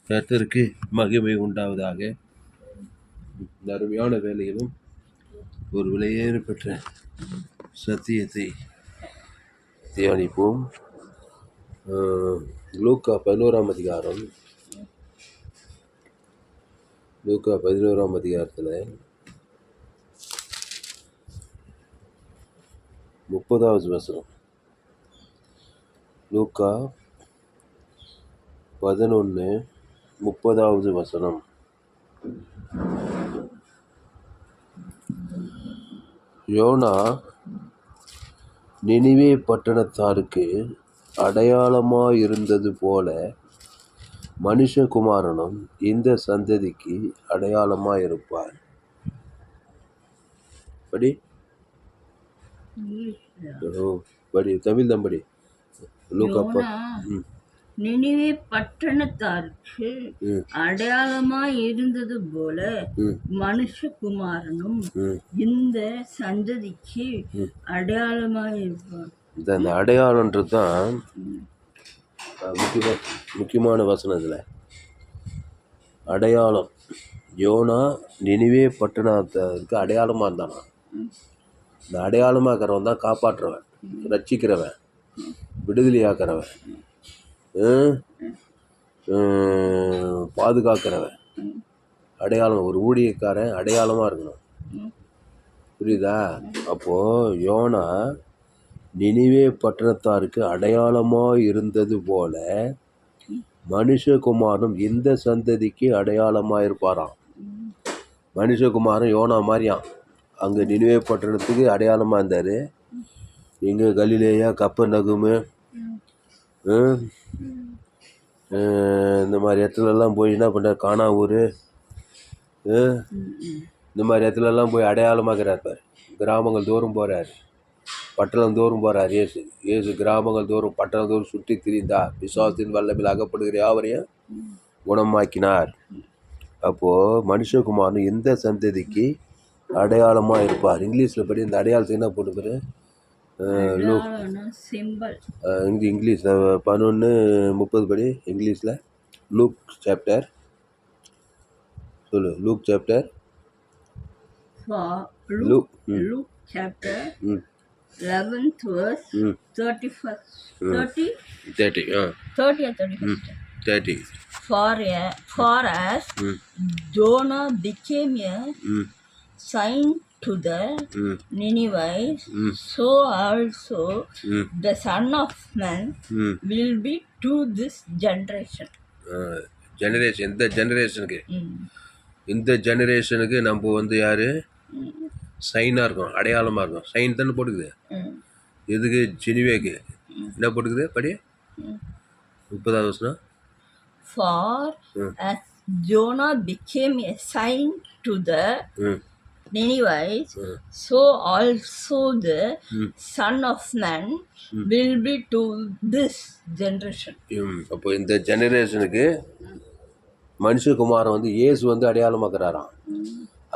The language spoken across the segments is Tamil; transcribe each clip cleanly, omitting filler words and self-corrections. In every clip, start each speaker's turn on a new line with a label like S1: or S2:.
S1: கர்த்தருக்கு மகிமை உண்டாவதாக. இந்த அருமையான வேலையிலும் ஒரு விலையேற பெற்ற சத்தியத்தை தியானிப்போம். லூக்கா 11ஆம் அதிகாரம். லூக்கா 11ஆம் அதிகாரத்தில் 30வது வசனம். லூக்கா 11:30வது வசனம். யோனா நினிவே பட்டணத்தாருக்கு அடையாளமாயிருந்தது போல மனுஷகுமாரனும் இந்த சந்ததிக்கு அடையாளமாயிருப்பார். படி தமிழ் தம்படி.
S2: யோனா நினிவே பட்டணத்தாருக்கு அடையாளமாய் இருந்தது போல மனுஷகுமாரனும் இந்த சந்ததிக்கு அடையாளமாய் இருப்பார்.
S1: இந்த அடையாளன்றது தான் முக்கியமான வசனம். இதில் அடையாளம். யோனா நினிவே பட்டணத்திற்கு அடையாளமாக இருந்தானா. இந்த அடையாளமாக்கிறவன் தான் காப்பாற்றுறவன், ரட்சிக்கிறவன், விடுதலையாக்கிறவன், பாதுகாக்கிறவன். அடையாளம். ஒரு ஊழியக்காரன் அடையாளமாக இருக்கணும். புரியுதா? அப்போது யோனா நினிவே பட்டணத்தாருக்கு அடையாளமாக இருந்தது போல மனுஷகுமாரனும் இந்த சந்ததிக்கு அடையாளமாக இருப்பாராம். மனுஷகுமாரன் யோனா மாதிரியான். அங்கே நினிவே பட்டணத்துக்கு அடையாளமாக இருந்தார். இங்கே கலிலேயா, கப்பர்நகூமு, இந்த மாதிரி இடத்துலலாம் போய் என்ன பண்ணுறார், கானாவூர், இந்த மாதிரி இடத்துலலாம் போய் அடையாளமாகிறார். பார், கிராமங்கள் தோறும் போகிறார், பட்டணம் தோறும் போகிறார். இயேசு கிராமங்கள் தோறும் பட்டணம் தோறும் சுற்றி திரிந்தார். விசுவாசத்தின் வல்லமையில் அகப்படுகிற யாவரையும் குணமாக்கினார். அப்போது மனுஷகுமாரன் எந்த சந்ததிக்கு அடையாளமாக இருப்பார். இங்கிலீஷில் படி இந்த அடையாளத்துக்கு என்ன போட்டுப்பாரு? இங்கிலீஷில் 11:30 படி. இங்கிலீஷில் லூக் சாப்டர் சொல்லு. Look chapter
S2: 11th verse 30. For as Jonah became a sign to the Ninevites, so also the Son of Man will be to this generation.
S1: இந்த ஜெனரேஷனுக்கு நம்ம யாரு சைனாக இருக்கும், அடையாளமாக இருக்கும். சைன் தானே போட்டுக்குது. எதுக்கு? ஜெனிவேக்கு. என்ன போட்டுக்குது? படி 30வது வசனம்.
S2: For as Jonah became a sign to the Ninevites, so also the Son of Man will be to this generation.
S1: அப்போ இந்த ஜெனரேஷனுக்கு மனுஷகுமாரன் இயேசு அடையாளமாக்குறாராம்.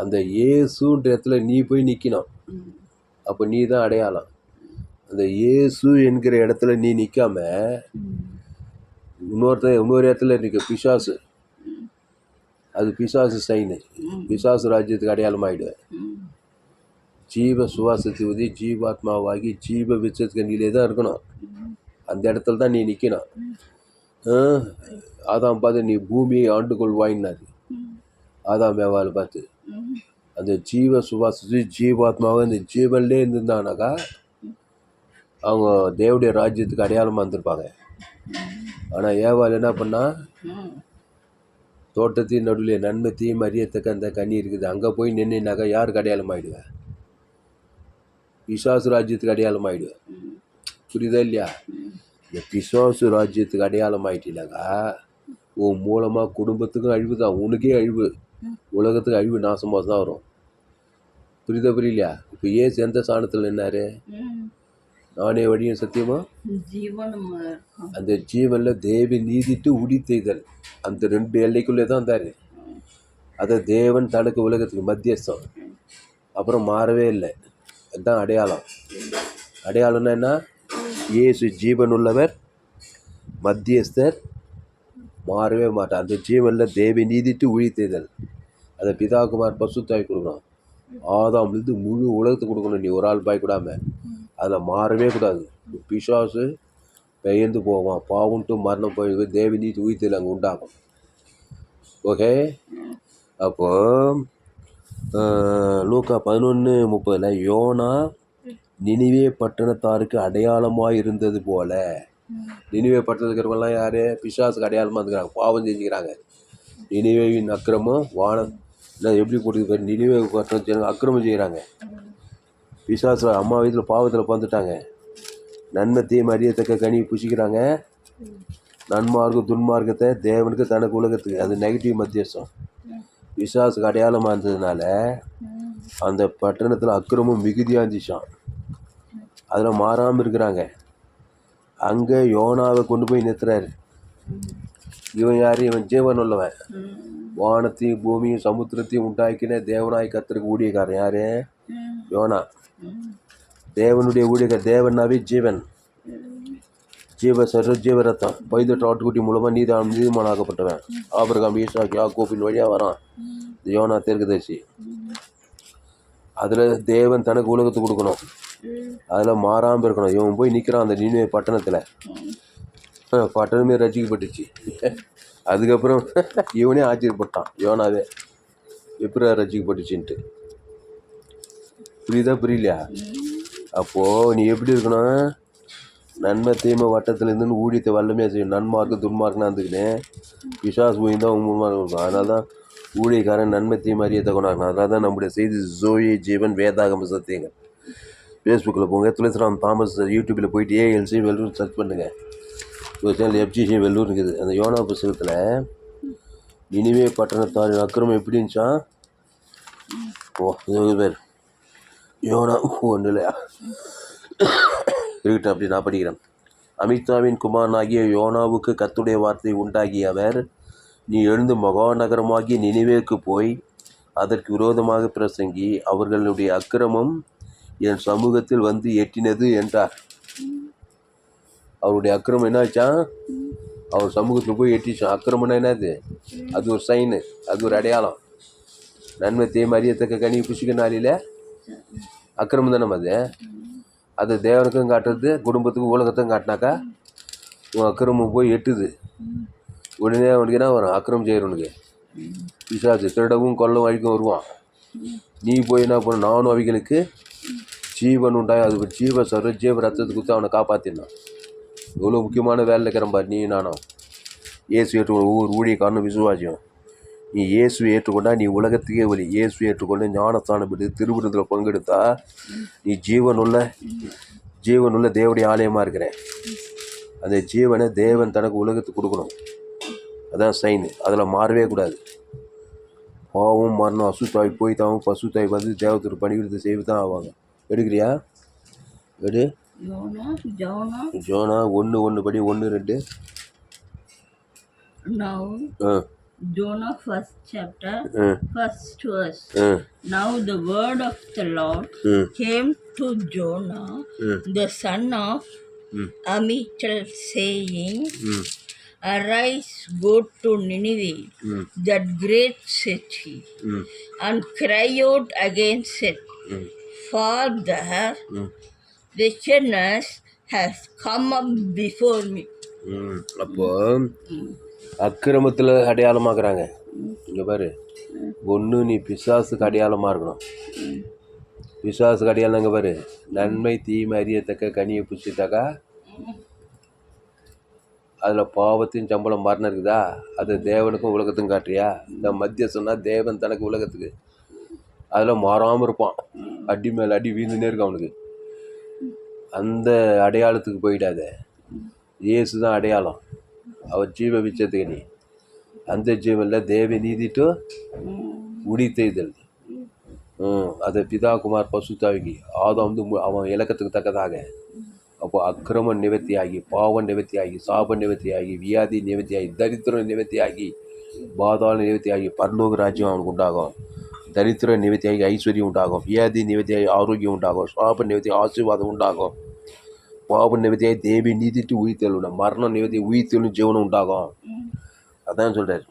S1: அந்த இயேசுன்ற இடத்துல நீ போய் நிற்கணும். அப்போ நீ தான் அடையாளம். அந்த இயேசு என்கிற இடத்துல நீ நிற்காம இன்னொரு இடத்துல நிற்க பிசாசு. அது பிசாசு சைனு. பிசாசு ராஜ்யத்துக்கு அடையாளமாகிடுவேன். ஜீவ சுவாசத்தை ஊதி ஜீவாத்மாவாகி ஜீவ விச்சத்துக்கு நீலே தான் இருக்கணும். அந்த இடத்துல தான் நீ நிற்கணும். ஆதாம் பார்த்து நீ பூமியை ஆண்டு கொள்வாயின்னாரு. ஆதாம் ஏவாளை பார்த்து அந்த ஜீவ சுவாசத்து ஜீவாத்மாவை இந்த ஜீவன்லேயே இருந்திருந்தாங்கனாக்கா அவங்க தேவடைய ராஜ்யத்துக்கு அடையாளமாக இருந்திருப்பாங்க. ஆனால் ஏவாள் என்ன பண்ணா, தோட்டத்தின் நடுவில் நன்மை தீமை அறியத்தக்க அந்த கனி இருக்குது, அங்கே போய் நின்றுனாக்கா யாருக்கு அடையாளம் ஆகிடுவேன்? பிசாசு ராஜ்யத்துக்கு அடையாளம் ஆகிடுவேன். புரியுதா இல்லையா? இந்த பிசாசு ராஜ்யத்துக்கு அடையாளம் ஆகிட்டீனாக்கா உன் மூலமாக குடும்பத்துக்கும் அழிவு தான், உனக்கே அழிவு, உலகத்துக்கு அழிவு, நாசமாக தான் வரும். புரியலையா? இப்போ ஏசு எந்த ஸ்தானத்தில் நின்னாரு? நானே வழியும் சத்தியமா அந்த ஜீவனில் தேவி நீதிட்டு உடித்தெய்தல் அந்த 2 எல்லைக்குள்ளே தான் இருந்தார். அதை தேவன் தனக்கு உலகத்துக்கு மத்தியஸ்தம். அப்புறம் மாறவே இல்லை. அதுதான் அடையாளம். அடையாளம்னா என்ன? இயேசு ஜீவன் உள்ளவர், மத்தியஸ்தர், மாறவே மாட்டான். அந்த ஜீவனில் தேவை நீதிட்டு உழித்தெய்தல். அதை பிதாகுமார் பசுத்தாய் கொடுக்கணும். ஆதாம்லேருந்து முழு உலகத்துக்கு கொடுக்கணும். நீ ஒரு ஆள் பயப்படாம அதில் மாறவே கூடாது. பிசாசு பெயர்ந்து போவான். பாவம்ட்டு மரணம் போய் தேவி நீதி உயிர்த்தல் அங்கே உண்டாகும். ஓகே. அப்போ லூக்கா 11:30 யோனா நினிவே பட்டணத்தாருக்கு அடையாளமாக இருந்தது போல. நினிவே பட்டணத்தில் இருக்கிறவங்களாம் யார்? பிசாசுக்கு அடையாளமாக இருக்கிறாங்க. பாவம் செஞ்சுக்கிறாங்க. நினிவேவின் அக்கிரமம் வானம் எப்படி போட்டு நினிவே பட்டணம் அக்கிரமம் செய்கிறாங்க. பிசாசு அம்மா வீட்டில் பாவத்தில் பிறந்துட்டாங்க. நன்மை தீமை அறியத்தக்க கனி புசிக்கிறாங்க. நன்மார்க்கம் துன்மார்க்கத்தை தேவனுக்கு தனக்கு உலகத்துக்கு. அது நெகட்டிவ் மத்தியஸ்தம். பிசாசுக்கு அடையாளமாக இருந்ததுனால அந்த பட்டணத்தில் அக்கிரமும் மிகுதியாக இருந்துச்சான். அதில் மாறாமல் இருக்கிறாங்க. அங்கே யோனாவை கொண்டு போய் நிறுத்துறாரு. இவன் யார்? இவன் ஜீவன் உள்ளவன். வானத்தையும் பூமியும் சமுத்திரத்தையும் உண்டாக்கின தேவனாய் கர்த்தருக்கு ஊழியக்காரன். யார்? யோனா. தேவனுடைய ஊழியக்காரர். தேவனாவே ஜீவன். ஜீவரத்தம். பைதட்டு ஆட்டுக்குட்டி மூலமாக நீதிமானாக்கப்பட்டவன். ஆபிரகாம் ஈசாக்கு யாக்கோபின் வழியாக வரான் யோனா தீர்க்கதரிசி. அதில் தேவன் தனக்கு உலகத்துக்கு கொடுக்கணும். அதில் மாறாமல் இருக்கணும். இவன் போய் நிற்கிறான் அந்த நினைவே பட்டணத்தில். பட்டணமே ரசிக்கப்பட்டுச்சு. அதுக்கப்புறம் இவனே ஆச்சரியப்பட்டான். யோனாவே எப்படி ரசிக்கப்பட்டுச்சுன்ட்டு. புரியுதா புரியலையா? அப்போது நீ எப்படி இருக்கணும்? நன்மை தீமை வட்டத்தில் இருந்துன்னு ஊழியத்தை வல்லமையாக செய்யும். நன்மார்க்கு துன்மார்க்குன்னு இருந்துக்கின்னு பிசாசு போய் தான் முன்மார்க்கம் இருக்கும். அதனால தான் ஊழியக்காரன் நன்மை தீமை அறியத்தை கொண்டாடணும். அதனால தான் நம்முடைய செய்தி ஜோயி ஜீவன் வேதாகம சத்தியங்கள். ஃபேஸ்புக்கில் போங்க. துளசிராம் தாமஸ் யூடியூப்பில் போயிட்டு ஏஎல்சி வெள்ளூர் சர்ச் பண்ணுங்கள். ஒரு சேனல் எஃப்ஜிசி வெள்ளூர் இருக்குது. அந்த யோனா புஸ்தகத்தில் நினிவே பட்டணத்தாரின் அக்கிரமம் எப்படி இருந்துச்சான்? பேர் யோனா ஒன்றும் இல்லையா இருக்கட்டும். அப்படி நான் படிக்கிறேன். அமித்தாவின் குமாரனாகிய யோனாவுக்கு கர்த்தருடைய வார்த்தை உண்டாகிய அவர், நீ எழுந்து மகாநகரமாகிய நினிவேக்கு போய் அதற்கு விரோதமாக பிரசங்கி, அவர்களுடைய அக்கிரமம் என் சமூகத்தில் வந்து எட்டினது என்றார். அவருடைய அக்கிரமம் என்னாச்சான்? அவர் சமூகத்தில் போய் எட்டிச்சான். அக்கிரமம்னா என்னது? அது ஒரு சைனு, அது ஒரு அடையாளம். நன்மை தீமை அறியத்தக்க கனி புசிக்க நாளில் அக்கிரமம் தானே அது. அது தேவனுக்கும் காட்டுறது, குடும்பத்துக்கும் உலகத்துக்கும் காட்டினாக்கா உன் அக்கிரமம் போய் எட்டுது. உடனே அவனுக்கு என்ன வரும்? அக்கிரமம் செய்கிறவனுக்கு பிசாசு திருடவும் கொல்லவும் அழிக்கும் வருவான். நீ போய் என்ன பண்ண? நானும் அவைகளுக்கு ஜீவன் உண்டாய் அதுக்கு ஜீவ ரத்தத்தை கொடுத்து அவனை காப்பாற்றினான். இவ்வளோ முக்கியமான வேலை இருக்கிறான் பாரு. நீ நானும் இயேசு ஏற்றுக்கொள்ள ஒவ்வொரு ஊழியக்காரனும் விசுவாசியம். நீ இயேசுவை ஏற்றுக்கொண்டா நீ உலகத்துக்கே வழி. இயேசுவை ஏற்றுக்கொண்டு ஞானஸ்தானம் பெற்று திருவிருந்தில் பங்கெடுத்தா நீ ஜீவனுள்ள தேவனுடைய ஆலயமாக இருக்கிற. அந்த ஜீவனை தேவன் தனக்கு உலகத்துக்கு கொடுக்கணும். அதான் சைனு. அதில் மாறவே கூடாது. பாவம் மரணம் அசுத்தாய் போய் தான் பசுத்தாய் வந்து தேவத்துக்கு பணிவிடுத்து செய்து தான் ஆவாங்க. எடுக்கிறியா? எடு. ஜோனா 1:1 படி 1:2.
S2: Jonah first chapter, first verse. Now the word of the Lord came to Jonah, the son of Amittai, saying, Arise, go to Nineveh, that great city, and cry out against it, for their wickedness has come up before me.
S1: அப்போ அக்கிரமத்தில் அடையாளமாகறாங்க. இங்கே பாரு, ஒன்று நீ பிசாசுக்கு அடையாளமாக இருக்கணும். பிசாசுக்கு அடையாளம் இங்கே பாரு, நன்மை தீமை அறியத்தக்க கனியை புசித்தாக்கா அதில் பாவத்தின் சம்பளம் மரணம் இருக்குதா? அது தேவனுக்கும் உலகத்துக்கும் காட்டுறியா? இந்த மத்தியஸ்தம்னா தேவன் தனக்கு உலகத்துக்கு. அதில் மாறாமல் இருப்பான். அடி மேலே அடி வீழ்ந்துனே இருக்கும் அவனுக்கு. அந்த அடையாளத்துக்கு போயிடாத. இயேசு தான் அடையாளம். அவர் ஜீவ விச்சத்துக்கு நீ. அந்த ஜீவனில் தேவ நீதிட்டு உடித்தெய்தல். அதை பிதா குமார் பசுத்தாவிக்கு ஆதாம் வந்து அவன் இலக்கத்துக்கு தக்கதாக. அப்போ அக்கிரமம் நிவர்த்தியாகி, பாவம் நிவர்த்தியாகி, சாபம் நிவர்த்தியாகி, வியாதி நிவர்த்தியாகி, தரித்திரம் நிவர்த்தியாகி, பாதாள நிவர்த்தியாகி பரலோக ராஜ்யம் அவனுக்கு உண்டாகும். தரித்திரம் நிவர்த்தியாகி ஐஸ்வர்யம் உண்டாகும். வியாதி நிவர்த்தியாகி ஆரோக்கியம் உண்டாகும். சாபம் நிவர்த்தியாகி ஆசீர்வாதம் உண்டாகும். பாவம் நிவர்த்தியாகி தேவி நீதிட்டு உயிர்த்தல் உண்டு. மரணம் நிவர்த்தி உயிர்த்தலும் ஜீவனம் உண்டாகும். அதான் சொல்கிறார்.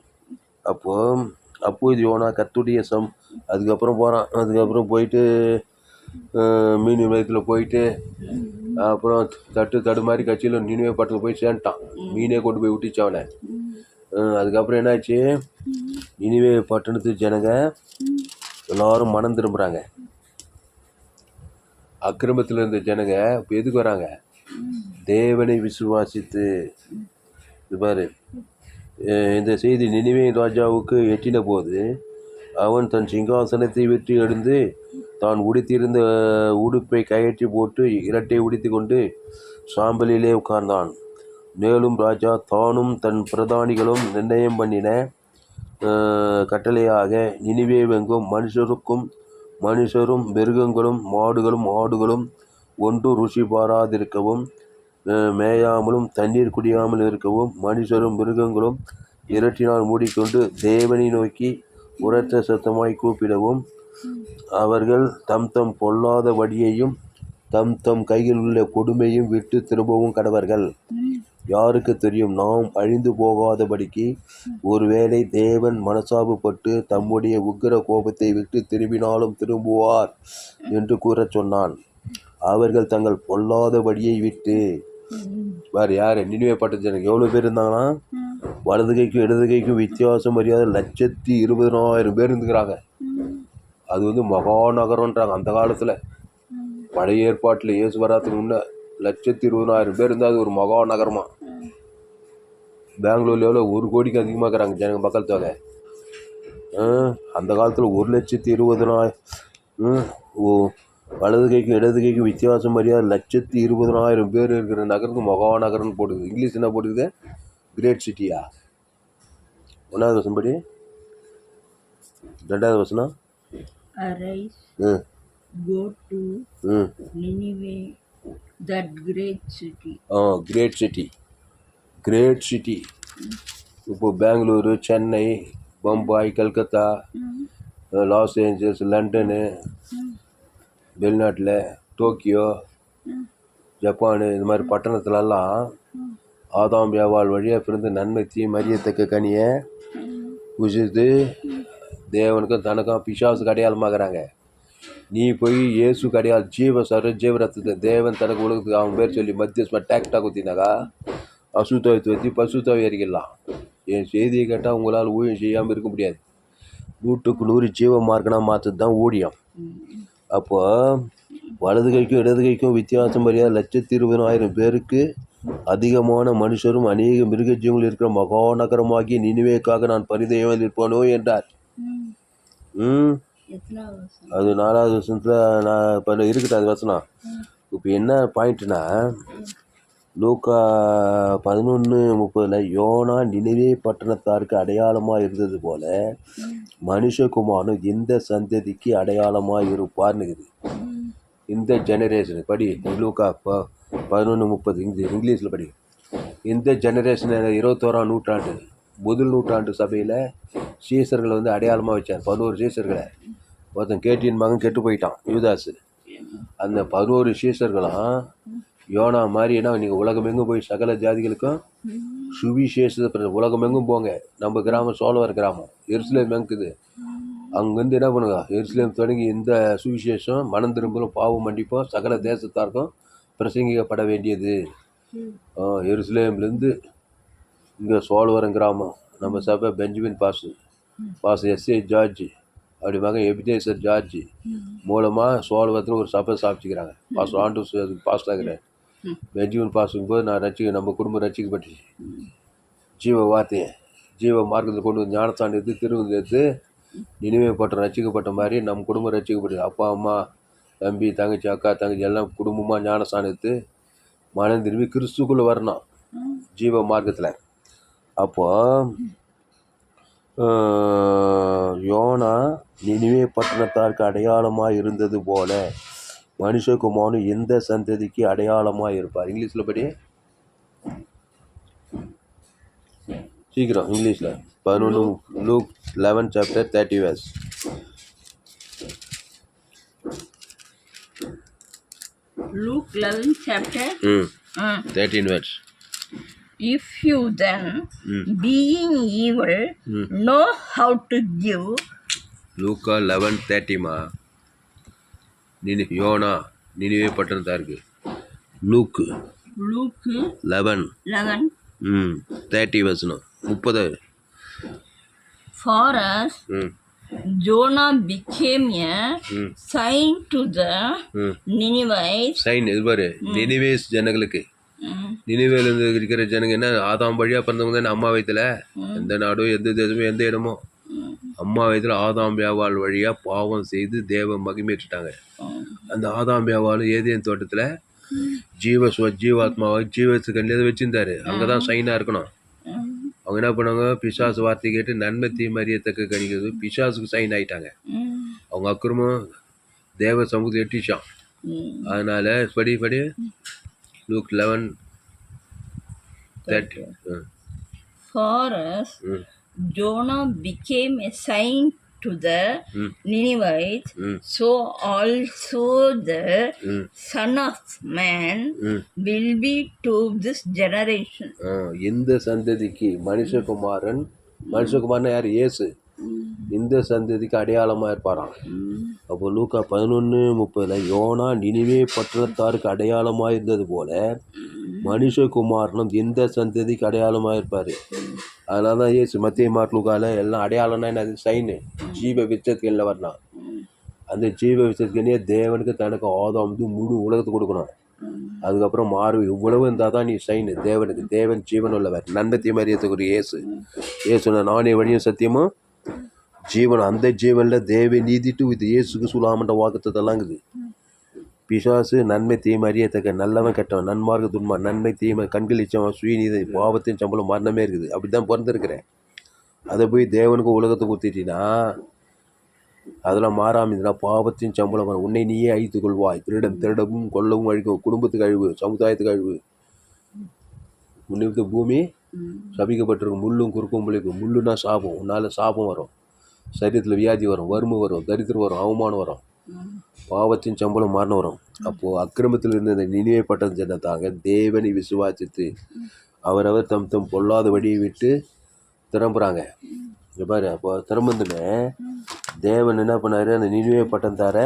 S1: அப்போது யோனா கர்த்தருடைய அதுக்கப்புறம் போகிறான். அதுக்கப்புறம் போயிட்டு மீன் வயிற்றுல போயிட்டு அப்புறம் தடுமாறி கட்சியில் நினைவே பட்டத்தில் போய் சேர்ந்துட்டான். மீனே கொண்டு போய் விட்டுச்சு அவனை. அதுக்கப்புறம் என்னாச்சு, நினைவே பட்டணத்து ஜனங்க எல்லாரும் மனம் திரும்புகிறாங்க. அக்கிரமத்தில் இருந்த ஜனங்க இப்போ எதுக்கு வராங்க? தேவனை விசுவாசித்து. இது பாரு, இந்த செய்தி நினிவே ராஜாவுக்கு எட்டின போது அவன் தன் சிங்காசனத்தை விட்டு எழுந்து தான் உடுத்தியிருந்த உடுப்பை கயற்றி போட்டு இரட்டை உடுத்தி கொண்டு சாம்பலிலே உட்கார்ந்தான். மேலும் ராஜா தானும் தன் பிரதானிகளும் நிர்ணயம் பண்ணின கட்டளையாக நினிவேவெங்கும் மனுஷரும் மிருகங்களும் மாடுகளும் ஆடுகளும் ஒன்று ருசி பாராதிருக்கவும் மேயாமலும் தண்ணீர் குடியாமல் இருக்கவும் மனுஷரும் மிருகங்களும் இரட்டினால் மூடிக்கொண்டு தேவனை நோக்கி உரத்த சத்தமாய் கூப்பிடவும் அவர்கள் தம் பொல்லாத வழியையும் தம் கையில் உள்ள கொடுமையும் விட்டு திரும்பவும் கடவர்கள். யாருக்கு தெரியும், நாம் அழிந்து போகாதபடிக்கு ஒருவேளை தேவன் மனசாபப்பட்டு தம்முடைய உக்கிர கோபத்தை விட்டு திரும்பினாலும் திரும்புவார் என்று கூறச் சொன்னான். அவர்கள் தங்கள் பொல்லாத வழியை விட்டு வேறு யார் நினைவே பட்டது எவ்வளோ பேர் இருந்தாங்கன்னா, வலது கைக்கும் இடது கைக்கும் வித்தியாசம் அறியாத 120,000 பேர் இருந்துக்கிறாங்க. அது மகாநகரம்ன்றாங்க. அந்த காலத்தில் பழைய ஏற்பாட்டில் இயேசு வராதுக்கு முன்னே 120,000 பேர் இருந்தால் அது ஒரு மகாநகரமா. பெங்களூர்ல எவ்வளோ 1 கோடிக்கு அதிகமாக இருக்கிறாங்க ஜனங்க மக்கள் தொகை. அந்த காலத்தில் 120,000 வலது கைக்கும் இடது கைக்கும் வித்தியாசம் அறியாத 120,000 பேர் இருக்கிற நகருக்கு மகாநகரம்னு போடுது. இங்கிலீஷ் என்ன போட்டுக்குது? கிரேட் சிட்டியா? 1வது வசனம் படி. 2வது வசனம்,
S2: Arise, go to Nineveh, that great city.
S1: Great city. இப்போ Bengaluru, Chennai, Bombay, Calcutta, Los Angeles, London, வெளிநாட்டில் டோக்கியோ, ஜப்பானு, இந்த மாதிரி பட்டணத்துலலாம் ஆதாம் ஏவாள் வழியாக பிறந்து நன்மை தீமை அறியத்தக்க கனியை புசித்து தேவனுக்கும் தனக்கும் பிசாசுக்கு அடையாளமாகறாங்க. நீ போய் இயேசுக்கு அடையாளம் ஜீவரத்தத்தை தேவன் தனக்கு உலகத்துக்கு அவன் பேர் சொல்லி மத்தியஸ்மா டேக்டாக ஊற்றினாக்கா அசுத்தாயத்தை வச்சு பசுத்தாவை அறிக்கலாம். என் செய்தியை கேட்டால் உங்களால் ஊழியம் செய்யாமல் இருக்க முடியாது. 100க்கு 100 ஜீவ மார்க்கனாக மாற்றது தான் ஊழியம். அப்போ வலது கைக்கும் இடது கைக்கும் வித்தியாசம் அறியாத 120,000 பேருக்கு அதிகமான மனுஷரும் அநேக மிருக ஜீவங்கள் இருக்கிற மகாநகரமாகிய நினிவேக்காக நான் பரிதேவம் இருப்பானோ என்றார். அது 4வது வசனத்தில் நான் இப்போ இருக்குது அது வசனம். இப்போ என்ன பாயிண்ட்னா, லூக்கா 11:30 யோனா நினிவே பட்டணத்தாருக்கு அடையாளமாக இருந்தது போல மனுஷகுமாரனும் இந்த சந்ததிக்கு அடையாளமாக இருப்பார்னுக்குது. இந்த ஜெனரேஷன் படி. லூக்கா 11:30 இங்கிலீஷில் படி. இந்த ஜெனரேஷன் 21ஆம் நூற்றாண்டு முதல் நூற்றாண்டு சபையில் சீசர்களை அடையாளமாக வச்சார். 11 சீசர்களை. ஒருத்தன் கேட்டின் மகன் கெட்டு போயிட்டான், யூதாசு. அந்த 11 சீசர்களும் யோனா மாதிரி நீங்கள் உலகமெங்கும் போய் சகல ஜாதிகளுக்கும் சுவிசேஷத்தை உலகமெங்கும் போங்க. நம்ம கிராமம் சோழவர் கிராமம் எருசலேம் இருக்குது. அங்கேருந்து என்ன பண்ணுங்க, எருசலேம் தொடங்கி இந்த சுவிசேஷம் மனம் திரும்பலும் பாவம் மன்னிப்போம் சகல தேசத்தாருக்கும் பிரசங்கிக்கப்பட வேண்டியது. எருசலேம்லேருந்து இங்கே சோழவரம் கிராமம் நம்ம சபை பெஞ்சமின் பாஸ் எஸ்ஏ ஜார்ஜ் அப்படி மகன் எபினேசர் ஜார்ஜ் மூலமாக சோழவரத்தில் ஒரு சபை சாப்பிச்சுக்கிறாங்க. பாஸ் ஆண்டு பாஸ் ஆகிறேன். பெஞ்சமின் பாஸுக்கும் போது நான் நம்ம குடும்பம் ரசிக்கப்பட்டுச்சு. ஜீவ வார்த்தையை ஜீவ மார்க்கத்தில் கொண்டு வந்து ஞானஸ்தானம் எடுத்து திருவிழா எடுத்து நினைவே பட்டம் ரசிக்கப்பட்ட மாதிரி நம்ம குடும்பம் ரசிக்கப்பட்டது. அப்பா அம்மா தம்பி தங்கச்சி அக்கா தங்கச்சி எல்லாம் குடும்பமாக ஞானஸ்தானம் எடுத்து மனம் திரும்பி கிறிஸ்துக்குள்ளே வரணும் ஜீவ மார்க்கத்தில். அப்போது யோனா நினிவே பட்டணத்தாருக்கு அடையாளமாக இருந்தது போல மனுஷகுமாரனும் எந்த சந்ததிக்கு அடையாளமாக இருப்பார். இங்கிலீஷில் படி சீக்கிரம். இங்கிலீஷில் 11 Luke 11 chapter 30 verse.
S2: Luke 11 chapter
S1: 13 verse.
S2: If you then, being evil, know how to give,
S1: லூக்கா 11:30மா யோனா நினிவே பட்டணத்தா இருக்கு. லூக்கு
S2: Luke
S1: 11 30 வசனம் 30.
S2: for us, Jonah became a sign to the Ninevites.
S1: Sign இது பாரு, நினிவேஸ் ஜனங்களுக்கு. நினிவேல இருந்து இருக்கிற ஜனங்க என்ன, ஆதாம் வழியா பிறந்தவங்க தானே அம்மா வயிற்றுல. எந்த நாடோ எந்த தேசமோ எந்த இடமோ அம்மா வயிற்றுல ஆதாம் வியாவாள் வழியா பாவம் செய்து தேவ மகிமையிட்டாங்க. அந்த ஆதாம் வியாவாள் ஏதேன் தோட்டத்தில் ஜீவாத்மாவை ஜீவத்துக்கு வச்சிருந்தாரு. அங்கதான் சைனா இருக்கணும். அவங்க என்ன பண்ணாங்க, பிசாசு வார்த்தை கேட்டு நன்மை தீமை அறியத்தக்க கணிக்கிறது பிசாசுக்கு சைன் ஆயிட்டாங்க. அவங்க அக்கிரமம் தேவ சமூகத்தை எட்டிச்சான். அதனால படி look 11:30.
S2: For us, Jonah became a sign to the Ninevites, so also the Son of Man will be to this generation.
S1: இந்த சந்ததிக்கு மனுஷகுமாரன் யார்? இயேசு. இந்த சந்ததிக்கு அடையாளமாக இருப்பாராம். அப்போ லூக்கா 11:30 யோனா நினிவே பட்டணத்தாருக்கு அடையாளமாக இருந்தது போல மனுஷகுமாரனும் இந்த சந்ததிக்கு அடையாளமாக இருப்பார். அதனால தான் இயேசு மத்திய மார்லூக்கால எல்லாம் அடையாளம்னா என்னது? சைனு. ஜீவ விச்சத்துக்கு எல்லாம் வரலாம். அந்த ஜீவ விச்சத்துக்குன்னே தேவனுக்கு தனக்கு ஆதாம் முழு உலகத்துக்கு கொடுக்கணும். அதுக்கப்புறம் இவ்வளவு இருந்தால் தான் நீ சைனு தேவனுக்கு. தேவன் ஜீவன் உள்ளவர், நன்மை தீமை அறியத்துக்குரிய இயேசு நானே வழியும் சத்தியமும் ஜீவன். அந்த ஜீவனில் தேவ நீதிட்டு இது இயேசுக்கு சொல்லாமன்ற வாக்குத்தத்தெல்லாம் இருக்குது. பிசாசு நன்மை தீமை அறியத்தக்க நல்லவன் கெட்டவன் நன்மார்க்க துன்மா நன்மை தீமை கண்கள் இச்சவன் சுயநீதி பாவத்தின் சம்பளம் மரணமே இருக்குது. அப்படி தான் பிறந்திருக்கிறேன். அதை போய் தேவனுக்கு உலகத்தை கொடுத்துட்டீங்கன்னா அதெல்லாம் மாறாமதுன்னா பாவத்தின் சம்பளம் உன்னை நீயே அழித்துக் கொள்வாய். திருடவும் கொல்லவும் அழிக்கும், குடும்பத்துக்கு அழிவு, சமுதாயத்துக்கு அழிவு. முன்னிட்டு பூமி சபிக்கப்பட்டிருக்கும். முள்ளும் குறுக்கும் முள்ளிக்கும். முள்ளுனா சாபம். உன்னால் சாபம் வரும், சரீரத்தில் வியாதி வரும், வறுமை வரும், தரித்திரம் வரும், அவமானம் வரும், பாவத்தின் சம்பளம் மரணம் வரும். அப்போது அக்கிரமத்தில் இருந்த இந்த நினைவே பட்டண ஜனத்தாக தேவனை விசுவாசித்து அவரவர் தம் பொல்லாத வழியை விட்டு திரும்புகிறாங்க. இங்கே பாரு, அப்போ திரும்பந்துமே தேவன் என்ன பண்ணார், அந்த நினைவே பட்டணத்தார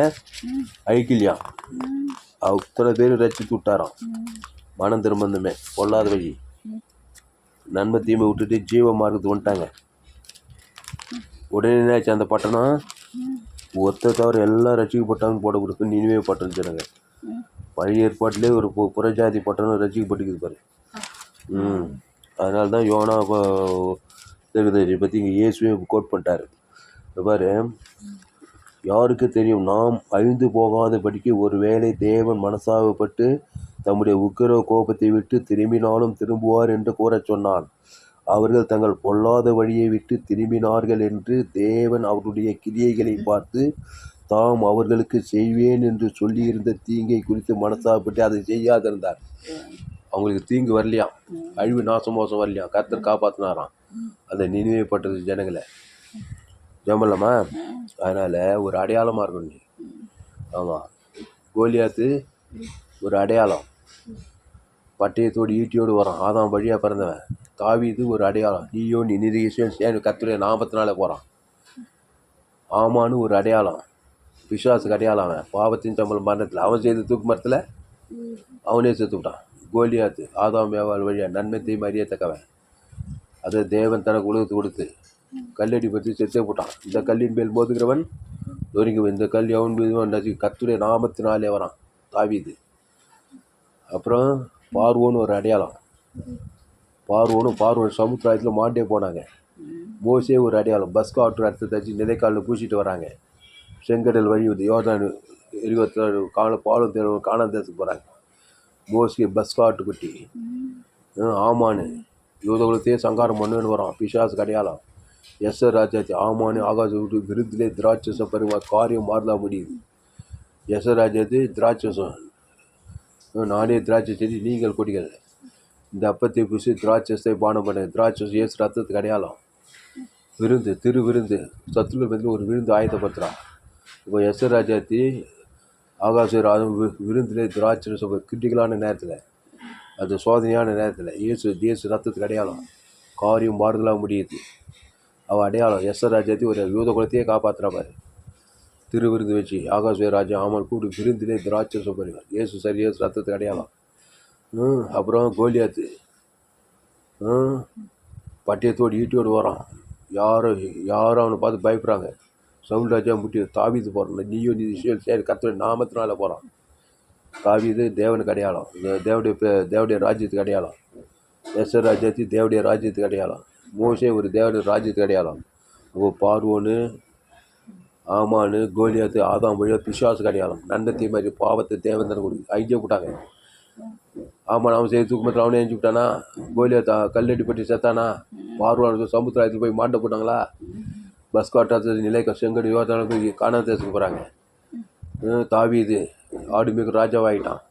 S1: ஐக்கிலியா அத்தனை பேரும் ரசித்து விட்டாராம். மனம் திரும்பந்துமே பொல்லாத வழி நன்மை தீமை விட்டுட்டு ஜீவ மார்க்கத்துக்கு வந்துட்டாங்க. உடனே என்னாச்சு, அந்த பட்டணம் ஒருத்தர் தவிர எல்லாம் ரசிக்கப்பட்டாங்கன்னு போட கொடுத்து நினைவே பட்டணம் ஜனங்க. பழைய ஏற்பாட்டிலே ஒரு புறஜாதி பட்டணம் ரசிக்கப்பட்டுக்குது பாரு. அதனால தான் யோனா பற்றி இங்கே இயேசுவே கோட் பண்ணிட்டார். பாரு, யாருக்கு தெரியும், நாம் அழிந்து போகாதபடிக்கு ஒரு வேளை தேவன் மனசாகப்பட்டு தம்முடைய உக்கிர கோபத்தை விட்டு திரும்பினாலும் திரும்புவார் என்று கூறச் சொன்னான். அவர்கள் தங்கள் பொல்லாத வழியை விட்டு திரும்பினார்கள் என்று தேவன் அவருடைய கிரியைகளை பார்த்து தாம் அவர்களுக்கு செய்வேன் என்று சொல்லியிருந்த தீங்கை குறித்து மனசாகப்பட்டு அதை செய்யாதிருந்தார். அவங்களுக்கு தீங்கு வரலையாம், அழிவு நாசம் மோசம் வரலையாம். கர்த்தர் காப்பாற்றினாராம் அந்த நினைவே பட்டது ஜனங்களை. ஜம்பலாமா? அதனால் ஒரு அடையாளமாக இருக்கும் நீ. ஆமாம், கோலியாத்து ஒரு அடையாளம், பட்டயத்தோடு ஈட்டியோடு வரான், ஆதாம் வழியாக பிறந்தவன். தாவீது ஒரு அடையாளம், நீயோ நீ நிதிஷன் கர்த்தருடைய நாமத்தினால போகிறான். ஆமான்னு ஒரு அடையாளம், பிசாசுக்கு அடையாளம். அவன் பாவத்தின் சம்பளம் மரணத்தில் அவன் செய்த தூக்கு மரத்தில் அவனே செத்துவிட்டான். கோலியாத்து ஆதாம் வியாபார வழியாக நன்மை தீமை அறியத்தக்கவன். அதை தேவன் தனக்கு உலகத்து கொடுத்து கல்லடி பற்றி செத்தே போட்டான். இந்த கல்லின் மேல் மோதுகிறவன் நொறுங்கி, இந்த கல் அவன் மீது கர்த்தருடைய நாமத்தினாலே வரான் தாவீது. அப்புறம் பார்வோன்னு ஒரு அடையாளம், பார்வோன் சமுத்திரத்தில் மாண்டே போனாங்க. மோசே ஒரு அடையாளம், பஸ்கா ஆற்று அர்த்தத்தை தச்சு நிலைக்காலில் பூசிட்டு வராங்க. செங்கடல் வழி யோர்தான் 27 பாலும் தேர்வு காணாந்தேசத்துக்கு போகிறாங்க. மோசே பஸ்கா ஆட்டுக்குட்டி. ஆமானு யூதகுலத்தையே சங்காரம் பண்ணுவேன்னு வரான், பிசாசுக்கு அடையாளம். எஸ்ஆர் ராஜாச்சி ஆமானு ஆகாச விட்டு விருந்திலே திராட்சசம் பருவ காரியம் மாறலா முடியுது. எஸ்ஆர் ராஜாச்சி திராட்சசம், நானே திராட்சை செடி நீங்கள் கொடிகள், இந்த அப்பத்தை பூசி திராட்சத்தை பானம் பண்ண. திராட்சை இயேசு ரத்தத்துக்கு அடையாளம். விருந்து, திரு விருந்து, சத்துருள் வந்து ஒரு விருந்து ஆயத்தப்படுத்துகிறான். இப்போ எஸ்ஆர் ராஜாத்தி ஆகாச விருந்திலே திராட்சை கிரிட்டிக்கலான நேரத்தில் அந்த சோதனையான நேரத்தில் இயேசு ரத்தத்துக்கு அடையாளம் காரியம் மாறுதலாக முடியுது. அவள் அடையாளம் எஸ்ஆர் ராஜ்யத்தை ஒரு யூத குலத்தையே காப்பாற்றுறாப்பார். திருவிருந்து வச்சு ஆகாஷ் ராஜா ஆமல் கூடு விருந்திலே திராட்சை சொப்பறிவார். இயேசு ரத்தத்துக்கு அடையாளம். அப்புறம் கோலியாத்து பட்டியத்தோடு ஈட்டியோடு வரான். யாரும் அவனை பார்த்து பயப்படுறாங்க. சவுல் ராஜா முட்டி தாவீது போகிறான். நீயோ நீ சரி கர்த்தருடைய நாமத்தினால போகிறான். தாவீது தேவனுக்கு அடையாளம், தேவடைய ராஜ்யத்துக்கு அடையாளம். எஸ்ஆர் ராஜ்யத்தை தேவடைய ராஜ்யத்துக்கு அடையாளம். மோசே ஒரு தேவடைய ராஜ்யத்துக்கு அடையாளம். பார்வோனு ஆமானு கோலியாத்து ஆதாம் வழியாக பிசாசுக்கு அடையாளம். நன்மை மாதிரி பாவத்தை தேவந்தனை கொடுக்கு ஐக்கிய விட்டாங்க. ஆமாம் அவன் செய்ய தூக்கமத்தில் அவனே எஞ்சி விட்டானா? கோலியாத்தா கல்லடி பட்டி செத்தானா? பார்வான சமுத்திரத்தில் போய் மாண்ட போட்டாங்களா? பஸ் காட்டாத நிலைக்க செங்கடி யோசனை போய் காணாத தேசத்துக்கு போகிறாங்க. தாவீது ஆடு மிக ராஜாவாகிட்டான்.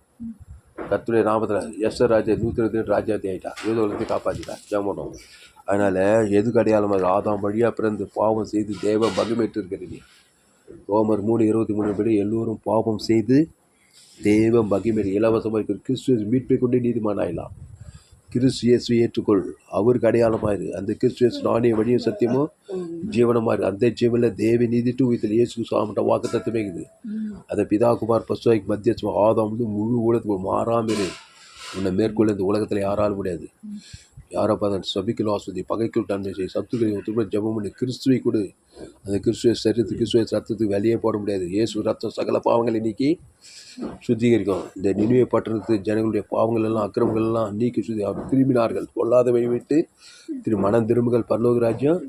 S1: கர்த்தருடைய நாமத்தில் எஸ்ஆர் ராஜா 122 ராஜாத்தி ஆகிட்டான். ஏதோ உலகத்தை காப்பாற்றிட்டான் ஜாமோனம். அதனால் எதுக்கு அடையாளமாக ஆதாம் வழியாக பிறந்து பாவம் செய்து தேவ மகிமைட்டு இருக்கிறீங்க. ரோமர் 3:23 படி எல்லோரும் பாவம் செய்து தேவ மகிமை இலவசமாக இருக்கிற கிறிஸ்துவ மீட்பை கொண்டு நீதிமான் ஆகலாம். கிறிஸ்து இயேசு ஏற்றுக்கொள், அவருக்கு அடையாளமாக இரு. அந்த கிறிஸ்து இயேசு நானே வழியும் சத்தியமோ ஜீவனமாக இரு. அந்த ஜீவனில் தேவி நீதிட்டு உயிர்த்தல் இயேசு சாமிட்ட வாக்கு தத்துவமே இருக்குது. அதை பிதா குமார் பசுவாய்க்கு மத்தியத்துவம் ஆதாம் முழு உலகத்துக்கு மாறாமல் உன்னை மேற்கொள்ள இந்த உலகத்தில் யாராலும் முடியாது. யாரை பார்த்தா சபிக்கல் ஆஸ்வதி பகைக்குள் தன்மை செய் சத்துக்களை ஒத்துமை ஜபம் பண்ணி கிறிஸ்துவை கொடு. அந்த கிறிஸ்துவ சரீரத்துக்கு கிறிஸ்துவ ரத்தத்துக்கு வெளியே போட முடியாது. இயேசு ரத்தம் சகல பாவங்களை நீக்கி சுத்திகரிக்கும். இந்த நினைவை பட்டணத்து ஜனங்களுடைய பாவங்கள் எல்லாம் அக்கிரமங்கள் எல்லாம் நீக்கி திரும்பினார்கள். பொல்லாதவை விட்டு மனம் திரும்புகள் பரலோக ராஜ்யம்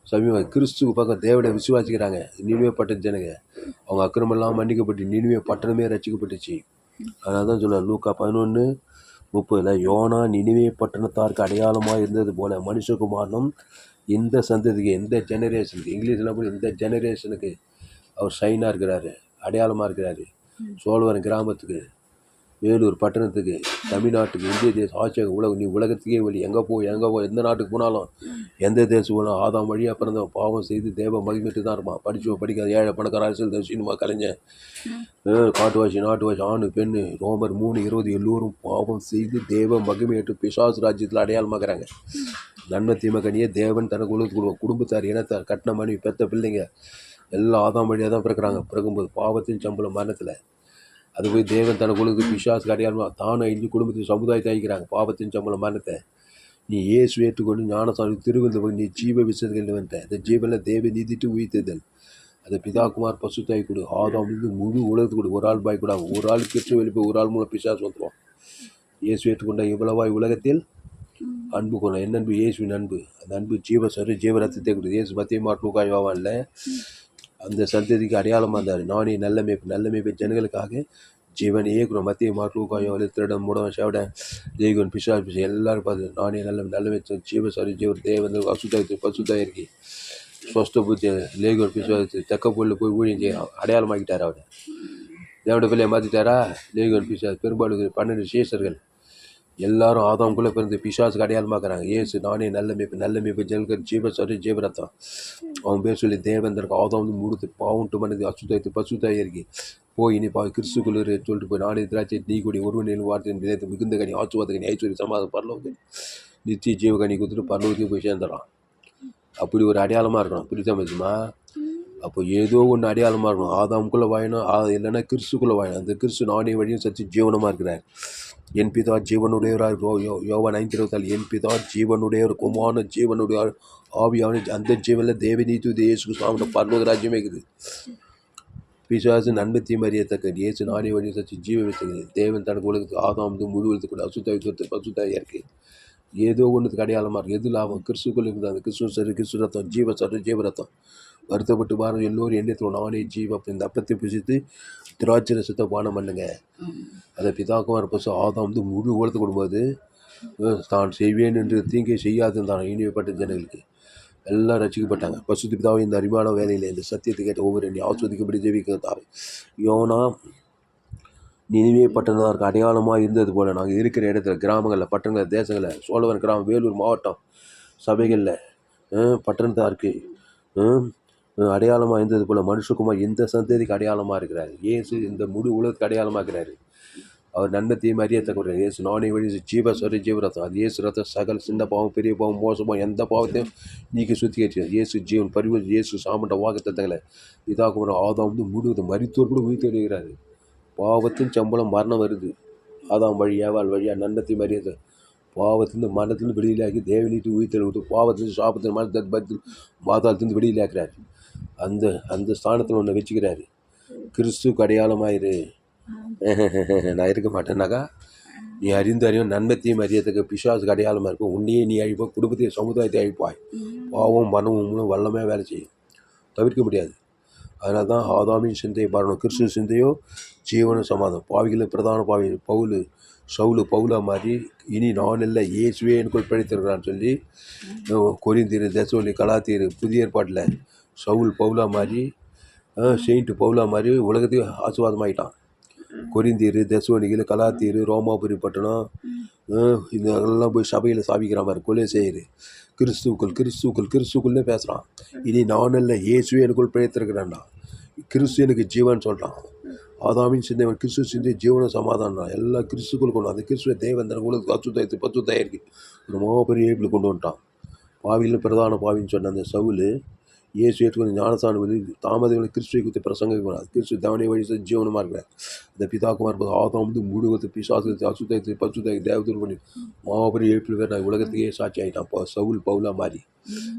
S1: சமீபம். கிறிஸ்துவ பக்கம் தேவனை விசுவாசிக்கிறாங்க. நினைவை பட்ட ஜனங்க அவங்க அக்கிரமெல்லாம் மன்னிக்கப்பட்டு நினைவை பட்டணமே ரசிக்கப்பட்டுச்சு. அதனால தான் சொல்ல லூக்கா 11:30 யோனா நினிவே பட்டணத்தாருக்கு அடையாளமாக இருந்தது போல மனுஷகுமாரனும் இந்த சந்ததிக்கு எந்த ஜெனரேஷனுக்கு இங்கிலீஷில் போய் இந்த ஜெனரேஷனுக்கு அவர் சைனாக இருக்கிறாரு, அடையாளமாக இருக்கிறாரு. சோழவரம் கிராமத்துக்கு, வேலூர் பட்டணத்துக்கு, தமிழ்நாட்டுக்கு, இந்திய தேசம் ஆட்சியாக நீ உலகத்துக்கே வழி. எங்கே போ எந்த நாட்டுக்கு போனாலும் எந்த தேசம் போனாலும் ஆதாம் வழியாக பிறந்தவன் பாவம் செய்து தேவ மகிமைட்டு தான் இருப்பான். படிக்காத ஏழை பணக்கார அரசியல் சினிமா கலைஞர் காட்டுவாசி நாட்டுவாசி ஆணு பெண்ணு ரோமர் 3:20 எல்லோரும் பாவம் செய்து தேவ மகிமையேற்று பிசாசு ராஜ்யத்தில் அடையாளமாகறாங்க. நன்மை தீமை கனியே தேவன் தனக்கு உலகத்துக்கு குடும்பத்தார் இனத்தார் கட்டின மனைவி பெற்ற பிள்ளைங்க எல்லாம் ஆதாம் வழியாக தான் பிறக்கிறாங்க. பிறகும்போது பாவத்தின் சம்பளம் மரணத்தில் அது போய் தேவன் தனக்கு உலகத்துக்கு பிசாசுக்கு அடையாளமாக தானும் இஞ்சி குடும்பத்தின் சமுதாயத்தை அழிக்கிறாங்க. பாவத்தின் சம்பளம் மரணத்தை நீ இயேசு ஏற்றுக்கொண்டு ஞானசாமி திருவிழந்து போய் நீ ஜீவ விசேஷங்கள் வந்த இந்த ஜீவனில் தேவ நீதிட்டு உயிர்த்ததல். அதை பிதாகுமார் பசுத்தாய் கொடு. ஆதாம் முழு உலகத்துக்கு கொடு. ஒரு ஆள் பாய் கூட ஒரு ஆள் கெட்டு வெளிப்போய் ஒரு ஆள் மூலம் பிசாசு வந்துடுவான். இயேசு ஏற்றுக்கொண்ட இவ்வளவாய் உலகத்தில் அன்பு கொள்ள என்ன அன்பு? இயேசுவின் அன்பு. அந்த அன்பு ஜீவரத்தத்தை கொடுத்து இயேசு மத்திய மாட்டுக்காய் வாவான்ல அந்த சந்ததிக்கு அடையாளமாக இருந்தார். நானே நல்ல மேய்ப்பு ஜனங்களுக்காக ஜீவனையே கூட மத்திய மாட்டுக்காய் திருடம் மூடம் சேவட ஜெய்கன் பிசா எல்லாரும் பார்த்து நானே நல்ல மேய்ப்பு ஜீவ தேவன் அசுத்தாயத்து பசுத்தாய் இருக்கி ஸ்வஸ்த புத்தி லேகோர் பிசுவாசி தெக்க பொருள் போய் ஊழியம் செய்ய அடையாளமாக்கிட்டார். அவர் தேவட பிள்ளையை மாற்றிட்டாரா? லேகோர் பிசுவாசி பெரும்பாலும் 12 சேஷர்கள் எல்லாரும் ஆதாம்குள்ளே பிறந்து பிசாசுக்கு அடையாளமாக்குறாங்க. ஏசு நானே நல்ல மேய்ப்பு ஜெல்கர் ஜீவரத்தம் அவன் பேர் சொல்லி தேவந்தருக்கு ஆதாம் முழுத்து பாவுண்டு மனது அசுத்தாயத்து பசுத்தாய் இருக்கி போய் இனி கிறிஸ்துக்குள்ளே சொல்லிட்டு போய் நானே திராட்சை நீ கூடி ஒருவன் வார்த்தை நிலையத்தை மிகுந்த கனி ஆசுவாத கனி ஐஸ்வர்ய சமாதம் பரலோகன் நித்திய ஜீவகனி கொடுத்துட்டு பரலோகத்துக்கு போய் சேர்ந்துடறான். அப்படி ஒரு அடையாளமாக இருக்கணும். புரியுதா மச்சுமா? அப்போ ஏதோ ஒன்று அடையாளமாக இருக்கணும். ஆதாமுக்குள்ளே வாயணும், இல்லைன்னா கிறிஸ்துக்குள்ளே வாயணும். அந்த கிறிஸ்து நானே வழியும் சச்சி ஜீவனமாக இருக்கிறார். என் பிதா ஜீவனுடையவராக யோவான் 5:24 என் பிதா ஜீவனுடையவர் குமாரன் ஜீவனுடைய ஆவியான அந்த ஜீவனில் தேவநீதி இயேசு சாமிட்ட பரலோக ராஜ்யமே இருக்குது. பிசாசு நன்மை தீமறியத்தக்க இயேசு நானே வழியும் சச்சி ஜீவ வச்சது தேவன் தனக்கு உலகத்துக்கு ஆதாம் முழு உலகத்துக்கு அசுத்தாய் பசுத்தாயாக இருக்குது. ஏதோ ஒன்றுக்கு அடையாளமாக இருக்குது. எது லாபம்? கிறிஸ்துக்குள் இருக்குது. அந்த கிறிஸ்து ரத்தம் ஜீவரத்தம் வருத்தப்பட்டு பாருங்கள் எல்லோரும் எண்ணத்தில் நானே ஜீவ இந்த அப்பத்தை பிசித்து திராட்சை ரசத்தை பானம் பண்ணுங்க. அதை பிதாக்குமார் பசு ஆதாம் முழு உலகத்து கொடுக்கும்போது தான் செய்வேன் என்று தீங்கை செய்யாது தான் இனிமைப்பட்ட ஜனங்களுக்கு எல்லாம் ரசிக்கப்பட்டாங்க. பசுத்து பிதாவை இந்த அறிவான வேலையில் இந்த சத்தியத்தை கேட்ட ஒவ்வொரு எண்ணி ஆஸ்வதிக்கப்படி ஜெபிக்கிறார். யோனா நினைவே பட்டணத்தாருக்கு அடையாளமாக இருந்தது போல் நாங்கள் இருக்கிற இடத்துல கிராமங்களில் பட்டணங்கள் தேசங்களில் சோழவரம் கிராமம் வேலூர் மாவட்டம் சபைகளில் பட்டணத்தாருக்கு அடையாளமாக இருந்தது போல் மனுஷகுமார் இந்த சந்ததிக்கு அடையாளமாக இருக்கிறார். இயேசு இந்த முழு உலகத்துக்கு அடையாளமாக இருக்கிறாரு. அவர் நன்மை தீமை அறியத்தக்கவர். இயேசு நானே வழி ஜீவ சரி ஜீவரத்தம். அது இயேசு ரத்தம் சகல சின்ன பாவம் பெரிய பாவம் மோசமாக எந்த பாவத்தையும் நீக்கி சுத்திகரிச்சு இயேசு ஜீவன் பரிவு இயேசு சாமண்ட வாக்குத்தத்தங்களை இதாக்குற ஆதாம் வந்து முழுவதும் மரித்தோர் கூட உயிர் தேடுகிறாரு. பாவத்தின் சம்பளம் மரணம் வருது. ஆதாம் வழி ஏவாள் வழியாக நன்மை மரியாதை பாவத்திலிருந்து மரணத்திலிருந்து வெளியிலாக்கி தேவனீட்டு உயிர் தெளிவிட்டு பாவத்திலிருந்து சாபத்தின் மரணத்தை பத்தி பாதாளத்திலிருந்து வெளியிலாக்குறாரு. அந்த அந்த ஸ்தானத்தில் ஒன்று வச்சுக்கிறாரு. கிறிஸ்துக்கு அடையாளமாயிரு. நான் இருக்க மாட்டேன்னாக்கா நீ அறிந்து அறியும் நன்மத்தையும் அறியத்துக்கு பிசாசுக்கு அடையாளமாக இருக்கும். உன்னையே நீ அழிப்ப குடும்பத்தை சமுதாயத்தை அழிப்பாய். பாவம் மனமும் வல்லமே வேலை செய்யும், தவிர்க்க முடியாது. அதனால தான் ஆதாமின் சிந்தையை பாருணும். கிறிஸ்துவ சிந்தையோ ஜீவன சமாதம். பாவிகளில் பிரதான பாவி சவுலு பவுலா மாதிரி இனி நான் இல்லை இயேசுவே எனக்குள் பிழைத்திருக்கிறான்னு சொல்லி கொரிந்தியர் தெசலோனி கலாத்தியர் புதிய ஏற்பாட்டில் சவுல் பவுலா மாதிரி செயின்ட்டு பவுலா மாதிரி உலகத்துக்கு ஆசீர்வாதமாயிட்டான். கொரிந்தியர் தெசலோனிக்கர் கலாத்தியர் ரோமாபுரி பட்டணம் இதெல்லாம் போய் சபையில் சாபிக்கிற மாதிரி கொலை செய்யுது. கிறிஸ்துக்குள்ளே பேசுகிறான். இனி நான் இல்லை இயேசுவே எனக்குள் பிழைத்திருக்கிறான்டா. கிறிஸ்து எனக்கு ஜீவன் சொல்கிறான். ஆதாமின் சிந்தைவன் கிறிஸ்து சிந்தை ஜீவன சமாதானம் எல்லா கிறிஸ்துக்குள் கொண்டு அந்த கிறிஸ்துவ தேவந்தன உலகத்துக்கு அச்சுத்தாயிருக்கு 10 இருக்கு. ஒரு மாபெரிய ஏப்பில் கொண்டு வந்துட்டான். பாவியில் பிரதான பாவின்னு சொன்ன அந்த சவுல் இயேசு ஏற்றுக்கொண்டு ஞானஸ்தானம் வழி தாமதங்களை கிறிஸ்துவை குறித்து பிரசங்கம் கிறிஸ்து தவணை வழி ஜீவனமாக இருக்கிறார். அந்த பிதாக்குமார் இருப்பது ஆதாம் வந்து முழுவத்து பிசாசு அசுத்தாயிரத்து 10 தேவதூர் பண்ணி மாபெரிய ஏப்பில் வேறு நான் உலகத்துக்கே சாட்சி ஆகிட்டான். சவுல் பவுலா மாதிரி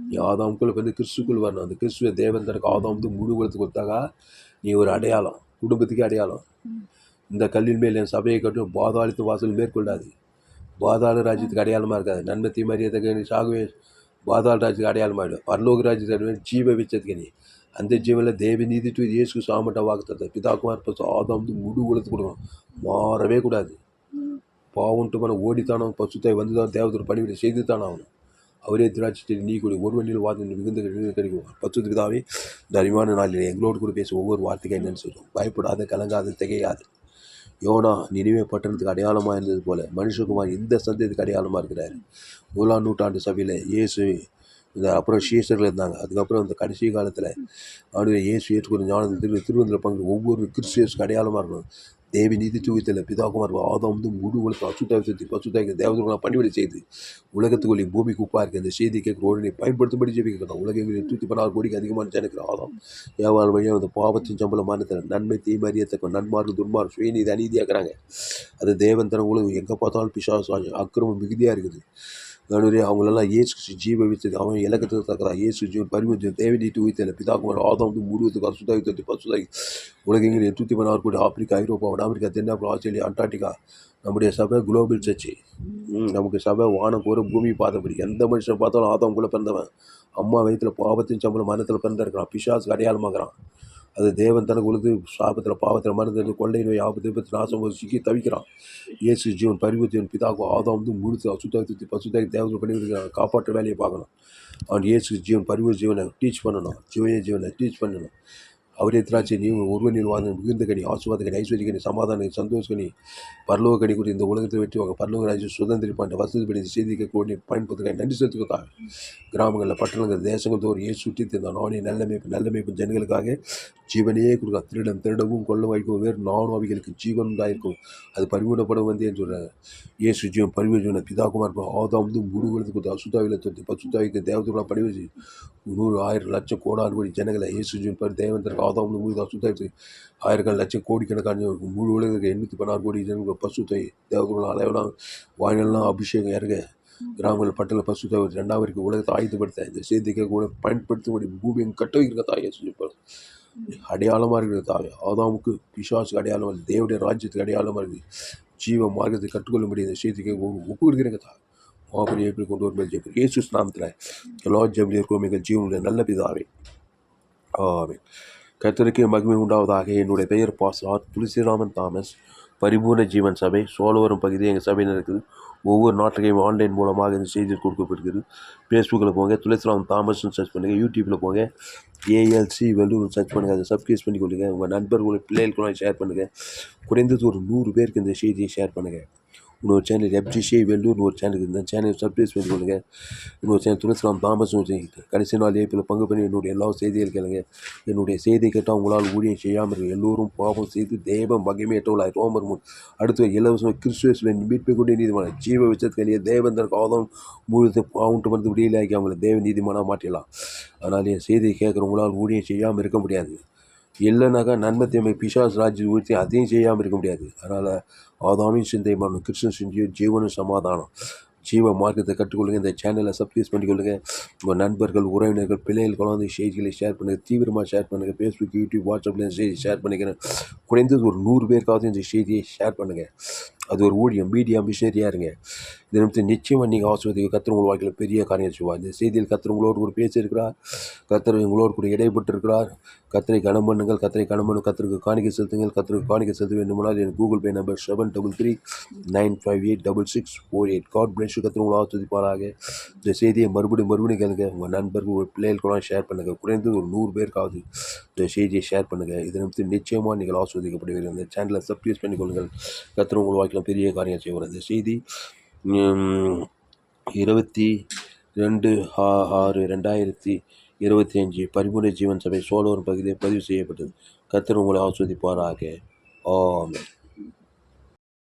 S1: நீ ஆதாமுக்குள்ள வந்து கிறிஸ்துக்குள் வரணும். அந்த கிறிஸ்துவ தேவந்தனுக்கு ஆதாம் வந்து முழு உலகத்துக்கு கொடுத்தாக்கா நீ ஒரு அடையாளம், குடும்பத்துக்கே அடையாளம். இந்த கல்லின் மேல் என் சபையை கட்டும் பாதாளத்து வாசல் மேற்கொள்ளாது. பாதாள ராஜ்யத்துக்கு அடையாளமாக இருக்காது. நன்மத்தி மரியாதைக்கு நீ சாகவே பாதாள ராஜ்யத்துக்கு அடையாளமாகிடும். பரலோக ராஜ்யத்துக்கு ஜீவ வச்சதுக்கு நீ அந்த ஜீவனில் தேவ நீதிட்டு இயேசு சாமட்ட வாக்குத்தத்தை பிதாக்குமார் ஆதாம் வந்து முழு உலகத்து கொடுக்கணும். மாறவே கூடாது. பாவன்ட்டு பண்ண ஓடித்தானோ பசுத்தாய் வந்து தான் தேவத்தோட பணிவிட செய்து தானே ஆகணும். அவரே திராட்சை நீ கூட ஒரு வண்டியில் வார்த்தை மிகுந்த கிடைக்கும். பத்து பிதாவே இந்த அறிவான நாளில் எங்களோடு கூட பேச ஒவ்வொரு வார்த்தைக்கு என்னன்னு சொல்லுவோம். பயப்படாத, கலங்காது, திகையாது. யோனா நினைவே பட்டணத்துக்கு அடையாளமாக இருந்தது போல மனுஷகுமார் இந்த சந்தேகத்துக்கு அடையாளமாக இருக்கிறாரு. 1ஆம் நூற்றாண்டு சபையில் இயேசு இந்த அப்புறம் சீசர்கள் இருந்தாங்க. அதுக்கப்புறம் இந்த கடைசி காலத்தில் அவருடைய இயேசு ஏற்றுக்கொண்ட ஞானத்தில் திருவந்திர பங்கு ஒவ்வொரு கிறிஸ்துவனுக்கு அடையாளமாக இருக்கணும். தேவி நீதி தூவித்தில் பிதாகுமார் ஆதாம் வந்து முழு உலகத்தை அசுத்தாயத்தை பசுத்தாய்க்கு தேவதூர்களாக பணிவிடை செய்து உலகத்துக்குள்ளே பூமிக்கு உப்பாக இருக்குது. அந்த செய்தி கேட்குற உடனே பயன்படுத்தும்படி ஜெபிக்கணும். உலகங்களில் 116 கோடிக்கு அதிகமான ஜனக்கிற ஆதாம் ஏவாள் வழியாக அந்த பாவத்தின் சம்பளம் மாநிலத்தில் நன்மை தீமை அறியத்தக்க நன்மார்க்கு துன்மார்க்கு சுயநீதி அநீதியாக்குறாங்க. அது தேவன் தன உலகம் எங்கே பார்த்தாலும் பிசாசு அக்கிரமம் மிகுதியாக இருக்குது. அதனுடைய அவங்களெல்லாம் இயேசு ஜீவ வைத்தது அவன் இலக்கத்துக்கு தக்கதா இயேசு ஜீவன் பரிவர்த்தி தேவனீட்டு வைத்தல பிதாகுமார் ஆதாம் வந்து முழுவதுக்கு அசுத்தாயத்தை பசுதாய் உலகங்களில் 116 கோடி ஆப்பிரிக்கா, ஐரோப்பா, வட தென்னாப்பிரிக்கா, ஆஸ்திரேலியா, அண்டார்டிகா. நம்முடைய சபை குளோபல் சர்ச்சு. நமக்கு சபை வானம் போகிற பூமி பார்த்தபடி எந்த மனுஷன் பார்த்தாலும் ஆதாம்குள்ளே பிறந்தவன் அம்மா வயிற்றில் பாவத்தின் சம்பளம் மரணத்தில் பிறந்திருக்கிறான். பிசாசுக்கு அடையாளமாகறான். அது தேவன் தனக்கு உழுது சாபத்தில் பாவத்தில் மருந்து கொள்ளை நோய் ஆபத்து விபத்து நாசம் சிக்கி தவிக்கிறான். இயேசு ஜீவன் பரிவர்த்தியன் பிதாக்கும் ஆதாம் வந்து முழுத்து அசுத்தாயத்தி பசுத்தாய் தேவதை பண்ணி காப்பாற்ற வேலையை பார்க்கணும். அவன் இயேசு ஜீவன் பரிவர்த்தி ஜீவனை டீச் பண்ணணும். ஜீவனை டீச் பண்ணணும். அவரே திராட்சை நீ ஒருவனில் வாழ்ந்த மிகுந்த கனி ஆசுவாத கனி ஐஸ்வர்ய கனி சமாதான சந்தோஷ கனி பரலோக கனி கூட இந்த உலகத்தை வெற்றி வாங்க பரலோக ராஜ்யம் சுதந்திரிப்பாண்ட வசதிப்படி செய்திக்க கூடிய பயன்படுத்துக்க நன்றி செலுத்துக்கத்தான். கிராமங்களில் பட்டணங்கள் தேசங்கள் தோறும் ஏன் சுற்றி தந்தான் நானே நல்ல மேய்ப்பு ஜனங்களுக்காக ஜீவனையே கொடுக்க திருடவும் கொள்ள வைக்கும் வேறு நானும் அவைகளுக்கு ஜீவன் உண்டாயிருக்கும். அது பரிமூடப்படும் வந்தேன்னு சொல்கிறாங்க. இயேசு ஜீவன் பரிவர்த்தனை பிதாகுமார் ஆதாம் வந்து முழு உலகத்துக்கு கொடுத்து அசுத்தாவில தொட்டு பசுத்தாவிக்கு தேவத்துக்குள்ள பரிவர்த்தி 100 1000 லட்சம் கோடாறு கோடி ஜனங்களை இயேசு ஜீவன் தேவன் ஆதாம் வந்து முழு அசுத்தாவிற்கு 1000 லட்சம் கோடிக்கணக்கான முழு உலகத்துக்கு 816 கோடி ஜனங்கள் பசுத்தை தேவத்துக்குள்ள அளவெல்லாம் வாயிலெல்லாம் அபிஷேகம் இறங்க கிராமங்கள் பட்டண பசுத்தை 2வது உலகத்தை ஆயுதப்படுத்த இந்த செய்திக்கு கூட பயன்படுத்த பூமியை கட்ட வைக்கிற தாயை சொல்லிப்பார். அடையாளமாக இருக்கிற தாவை ஆதாமுக்கு பிசாசுக்கு அடையாளம் இல்லை, தேவடைய ராஜ்யத்துக்கு அடையாளமாக இருக்குது. ஜீவ மார்க்கத்தை கற்றுக்கொள்ளும்படி இந்த செய்திக்கு ஒப்பு கொடுக்குறேங்க தாய் மாபெரிய எப்படி கொண்டு வரும் ஜெபி இயேசு நாமத்தில் எல்லா ஜெபிலும் இருக்கும் எங்கள் ஜீவனுடைய நல்ல பிதாவே ஆமென். கர்த்தருக்கு மகிமை உண்டாவதாக. என்னுடைய பெயர் பாஸ்டர் துளசிராமன் தாமஸ். பரிபூர்ண ஜீவன் சபை சோழவரம் பகுதி எங்கள் சபையில் இருக்குது. ஒவ்வொரு நாட்டுக்கையும் ஆன்லைன் மூலமாக இந்த செய்தி கொடுக்கப்படுகிறது. ஃபேஸ்புக்கில் போங்க, துளசிராமன் தாமஸ்ன்னு சர்ச் பண்ணுங்கள். யூடியூப்பில் போங்க, ஏஎல்சி வெள்ளூர் சர்ச் பண்ணுங்கள். அதை சப்ஸ்கிரைப் பண்ணி கொள்ளுங்கள். உங்கள் நண்பர்களுடைய பிள்ளைகளுக்குலாம் ஷேர் பண்ணுங்கள். குறைந்தது ஒரு 100 பேருக்கு இந்த செய்தியை ஷேர் பண்ணுங்கள். இன்னொரு சேனல் FGC வெள்ளூர்னு ஒரு சேனல் இருக்குது. இந்த சேனல் சப்ஸ்கிரைப் பண்ணி கொள்ளுங்க. இன்னொரு சேனல் துளசிராம் தாமஸ் கடைசி நாள் ஏப்பில் பங்கு பண்ணி என்னுடைய எல்லா செய்திகள் கேளுங்க. என்னுடைய செய்தி கேட்டால் உங்களால் ஊழியம் செய்யாமல் இருக்க எல்லோரும் பாவம் செய்து தேவ மகிமையற்றவர்களாய் ரோமர் அடுத்து இலவசம் கிறிஸ்துவின் மீட்பை கொண்டு நீதிமான ஜீவ விஷயத்துக்கு தேவந்தருக்கு ஆதம் முழுது பாவம் வந்து விடியலாக்கி அவங்களை தேவ நீதிமானாக மாற்றிடலாம். அதனால் என் செய்தியை கேட்குறவங்களால் ஊழியம் செய்யாமல் இருக்க முடியாது. இல்லைனாக்கா நன்மை தீமை பிசாசு ராஜ்யம் ஊற்றி அதையும் செய்யாமல் இருக்க முடியாது. அதனால் ஆதாமின் சிந்தை மரணம் கிறிஸ்துவ சிந்தையும் ஜீவனும் சமாதானம் ஜீவ மார்க்கத்தை கற்றுக்கொள்ளுங்க. இந்த சேனலை சப்ஸ்கிரைப் பண்ணிக்கொள்ளுங்க. உங்கள் நண்பர்கள் உறவினர்கள் பிள்ளைகள் குழந்தை செய்திகளை ஷேர் பண்ணுங்கள். தீவிரமாக ஷேர் பண்ணுங்கள். ஃபேஸ்புக் யூடியூப் வாட்ஸ்அப்பில் செய்தி ஷேர் பண்ணிக்கிறேன். குறைந்தது ஒரு 100 பேருக்காவது இந்த செய்தியை ஷேர் பண்ணுங்கள். அது ஒரு ஊழியம் மீடியா மிஷனரியாக இருங்க. இதை நிமித்து நிச்சயமாக நீங்கள் ஆசிரியர் கர்த்தர் உங்கள் வாழ்க்கையில் பெரிய காரியம் செய்வார். இந்த செய்தியில் கர்த்தர் உங்களோடு கூட பேசியிருக்கிறார். கர்த்தர் உங்களோடு கூட இடைப்பட்டிருக்கிறார். கர்த்தரை கனம் பண்ணுங்கள். கர்த்தரை கனம் பண்ணுங்கள். கர்த்தருக்கு காணிக்கை செலுத்துங்கள். கர்த்தருக்கு காணிக்கை செலுத்த வேண்டுமானால் என் Google Pay number 7339586648. God bless you. கர்த்தர் உங்களை ஆசிர்வதிப்பாராக. இந்த செய்தியை மறுபடியும் கேளுங்க. உங்கள் நண்பர்கள் ஒரு பிள்ளைகள் கூட ஷேர் பண்ணுங்கள். குறைந்தது ஒரு 100 பேருக்காவது இந்த செய்தியை ஷேர் பண்ணுங்கள். இதை நிமித்து நிச்சயமாக நீங்கள் ஆசிர்வதிக்கப்படுவீர்கள். இந்த சேனலை சப்ஸ்கிரைப் பண்ணிக்கொள்ளுங்கள். கர்த்தர் உங்கள் வாழ்க்கையில் பெரிய காரியம் செய்வார். இந்த செய்தி 22/6/2025 பரிபூர்ண ஜீவன் சபை சோழவரம் பகுதியில் பதிவு செய்யப்பட்டது. கர்த்தர் உங்களை ஆசிர்வதிப்பாராக. ஆமென்.